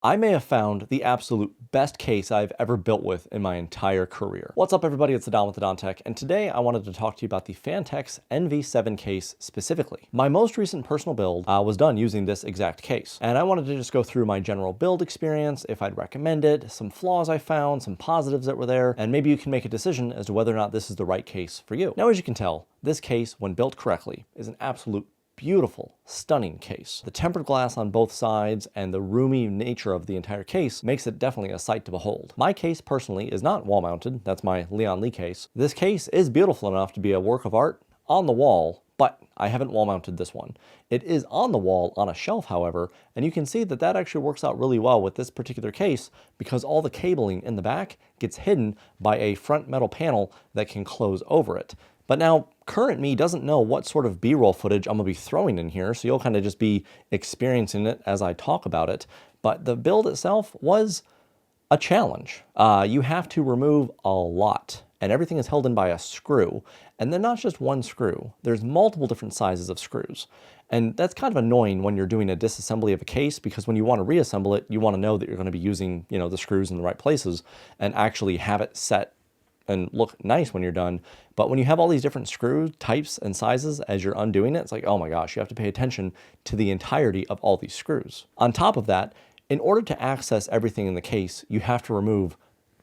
I may have found the absolute best case I've ever built with in my entire career. What's up everybody, it's the Don with the Don Tech, and today I wanted to talk to you about the Phanteks NV7 case specifically. My most recent personal build was done using this exact case, and I wanted to just go through my general build experience, if I'd recommend it, some flaws I found, some positives that were there, and maybe you can make a decision as to whether or not this is the right case for you. Now, as you can tell, this case, when built correctly, is an absolute beautiful, stunning case. The tempered glass on both sides and the roomy nature of the entire case makes it definitely a sight to behold. My case personally is not wall mounted. That's my Lian case. This case is beautiful enough to be a work of art on the wall, but I haven't wall mounted this one. It is on the wall on a shelf, however, and you can see that that actually works out really well with this particular case because all the cabling in the back gets hidden by a front metal panel that can close over it. But now, current me doesn't know what sort of B-roll footage I'm gonna be throwing in here, so you'll kind of just be experiencing it as I talk about it. But the build itself was a challenge. You have to remove a lot, and everything is held in by a screw. And then not just one screw, there's multiple different sizes of screws. And that's kind of annoying when you're doing a disassembly of a case, because when you want to reassemble it, you want to know that you're going to be using, the screws in the right places and actually have it set and look nice when you're done. But when you have all these different screw types and sizes as you're undoing it, it's like, oh my gosh, you have to pay attention to the entirety of all these screws. On top of that, in order to access everything in the case, you have to remove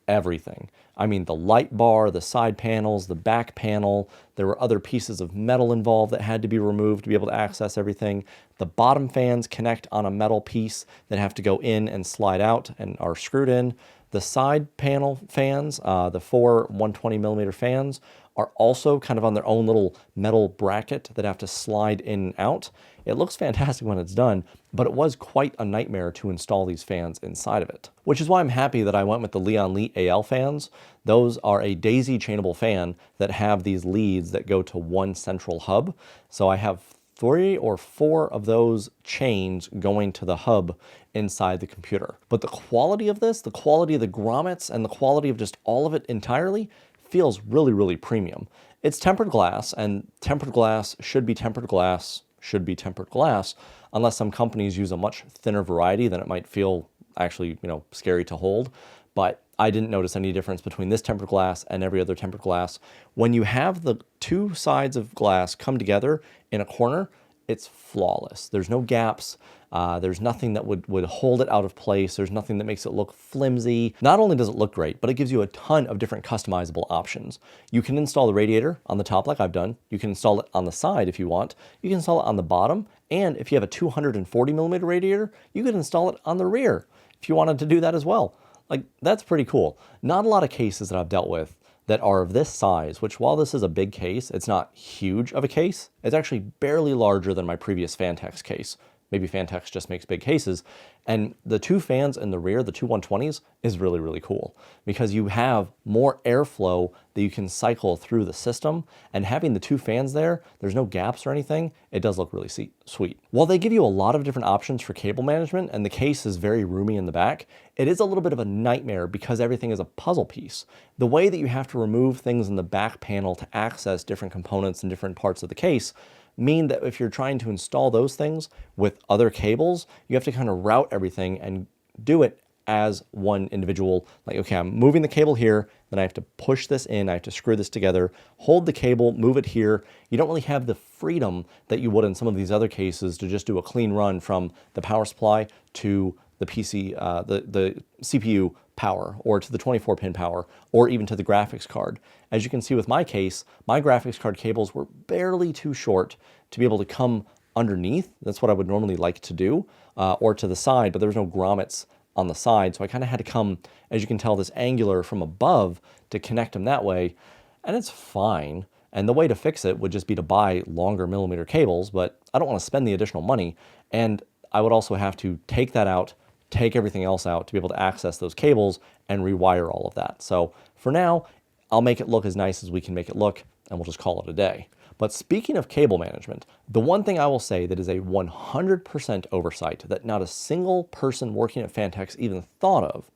everything. I mean, the light bar, the side panels, the back panel, there were other pieces of metal involved that had to be removed to be able to access everything. The bottom fans connect on a metal piece that have to go in and slide out and are screwed in. The side panel fans, the four 120mm fans, are also kind of on their own little metal bracket that have to slide in and out. It looks fantastic when it's done, but it was quite a nightmare to install these fans inside of it. Which is why I'm happy that I went with the Lian AL fans. Those are a daisy chainable fan that have these leads that go to one central hub. So I have 3 or 4 of those chains going to the hub inside the computer. But the quality of this, the quality of the grommets, and the quality of just all of it entirely feels really, really premium. It's tempered glass, and tempered glass should be tempered glass, should be tempered glass, unless some companies use a much thinner variety, then it might feel actually, scary to hold. But I didn't notice any difference between this tempered glass and every other tempered glass. When you have the two sides of glass come together in a corner, it's flawless. There's no gaps. There's nothing that would hold it out of place. There's nothing that makes it look flimsy. Not only does it look great, but it gives you a ton of different customizable options. You can install the radiator on the top like I've done. You can install it on the side if you want. You can install it on the bottom. And if you have a 240mm radiator, you can install it on the rear if you wanted to do that as well. Like, that's pretty cool. Not a lot of cases that I've dealt with that are of this size, which while this is a big case, it's not huge of a case. It's actually barely larger than my previous Phanteks case. Maybe Phanteks just makes big cases. And the two fans in the rear, the two 120s, is really, really cool because you have more airflow that you can cycle through the system. And having the two fans there, there's no gaps or anything. It does look really sweet. While they give you a lot of different options for cable management and the case is very roomy in the back, it is a little bit of a nightmare because everything is a puzzle piece. The way that you have to remove things in the back panel to access different components in different parts of the case mean that if you're trying to install those things with other cables, you have to kind of route everything and do it as one individual. Like, okay, I'm moving the cable here, then I have to push this in, I have to screw this together, hold the cable, move it here. You don't really have the freedom that you would in some of these other cases to just do a clean run from the power supply to the PC, the CPU power, or to the 24-pin power, or even to the graphics card. As you can see with my case, my graphics card cables were barely too short to be able to come underneath. That's what I would normally like to do, or to the side, but there was no grommets on the side, so I kind of had to come, as you can tell, this angular from above to connect them that way, and it's fine. And the way to fix it would just be to buy longer millimeter cables, but I don't want to spend the additional money, and I would also have to take that out, take everything else out to be able to access those cables and rewire all of that. So for now, I'll make it look as nice as we can make it look, and we'll just call it a day. But speaking of cable management, the one thing I will say that is a 100% oversight that not a single person working at Phanteks even thought of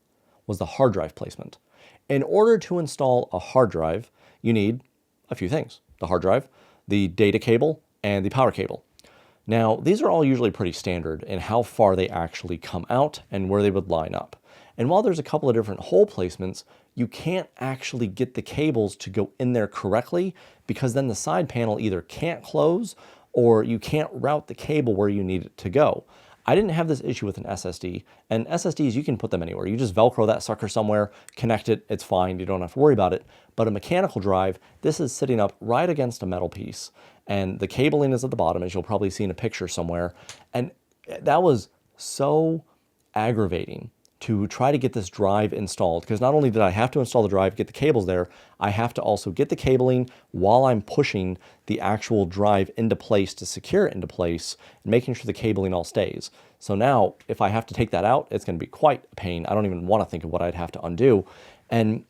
was the hard drive placement. In order to install a hard drive, you need a few things: the hard drive, the data cable, and the power cable. Now, these are all usually pretty standard in how far they actually come out and where they would line up. And while there's a couple of different hole placements, you can't actually get the cables to go in there correctly because then the side panel either can't close or you can't route the cable where you need it to go. I didn't have this issue with an SSD, and SSDs, you can put them anywhere. You just Velcro that sucker somewhere, connect it, it's fine, you don't have to worry about it. But a mechanical drive, this is sitting up right against a metal piece, and the cabling is at the bottom, as you'll probably see in a picture somewhere. And that was so aggravating to try to get this drive installed, because not only did I have to install the drive, get the cables there, I have to also get the cabling while I'm pushing the actual drive into place to secure it into place, and making sure the cabling all stays. So now, if I have to take that out, it's going to be quite a pain. I don't even want to think of what I'd have to undo. And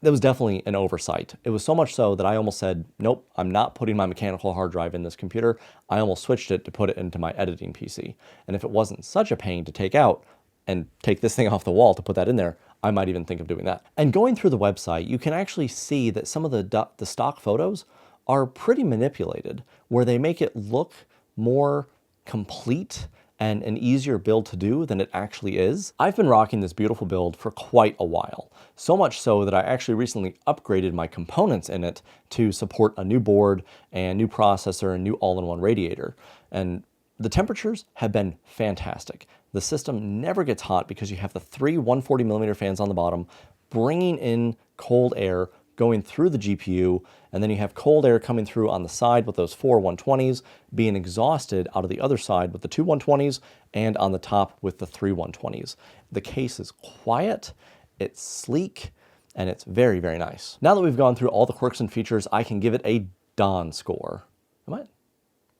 that was definitely an oversight. It was so much so that I almost said, nope, I'm not putting my mechanical hard drive in this computer. I almost switched it to put it into my editing PC. And if it wasn't such a pain to take out, and take this thing off the wall to put that in there, I might even think of doing that. And going through the website, you can actually see that some of the stock photos are pretty manipulated, where they make it look more complete and an easier build to do than it actually is. I've been rocking this beautiful build for quite a while, so much so that I actually recently upgraded my components in it to support a new board and new processor and new all-in-one radiator. And the temperatures have been fantastic. The system never gets hot because you have the three 140mm fans on the bottom, bringing in cold air going through the GPU, and then you have cold air coming through on the side with those four 120s, being exhausted out of the other side with the two 120s, and on the top with the three 120s. The case is quiet, it's sleek, and it's very, very nice. Now that we've gone through all the quirks and features, I can give it a Don score.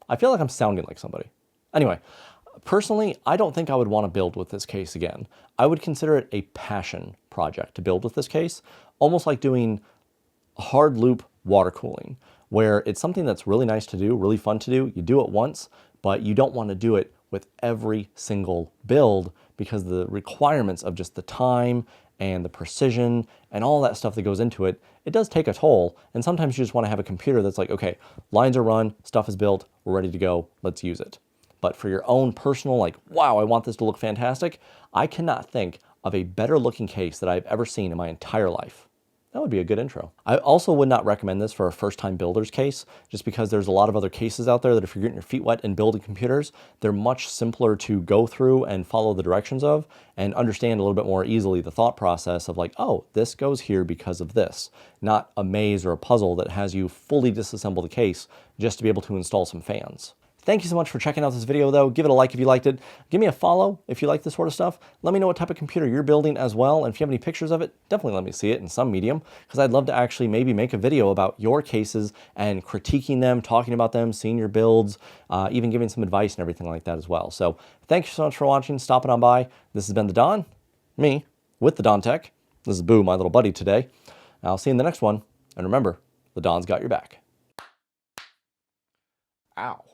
I feel like I'm sounding like somebody. Anyway, personally, I don't think I would want to build with this case again. I would consider it a passion project to build with this case, almost like doing hard loop water cooling, where it's something that's really nice to do, really fun to do. You do it once, but you don't want to do it with every single build because the requirements of just the time and the precision and all that stuff that goes into it, it does take a toll. And sometimes you just want to have a computer that's like, okay, lines are run, stuff is built, we're ready to go, let's use it. But for your own personal, like, wow, I want this to look fantastic, I cannot think of a better looking case that I've ever seen in my entire life. That would be a good intro. I also would not recommend this for a first-time builder's case, just because there's a lot of other cases out there that if you're getting your feet wet and building computers, they're much simpler to go through and follow the directions of and understand a little bit more easily the thought process of like, oh, this goes here because of this, not a maze or a puzzle that has you fully disassemble the case just to be able to install some fans. Thank you so much for checking out this video though. Give it a like if you liked it. Give me a follow if you like this sort of stuff. Let me know what type of computer you're building as well. And if you have any pictures of it, definitely let me see it in some medium, because I'd love to actually maybe make a video about your cases and critiquing them, talking about them, seeing your builds, even giving some advice and everything like that as well. So thank you so much for watching, stopping on by. This has been the Don, me, with the Don Tech. This is Boo, my little buddy today. I'll see you in the next one. And remember, the Don's got your back. Ow.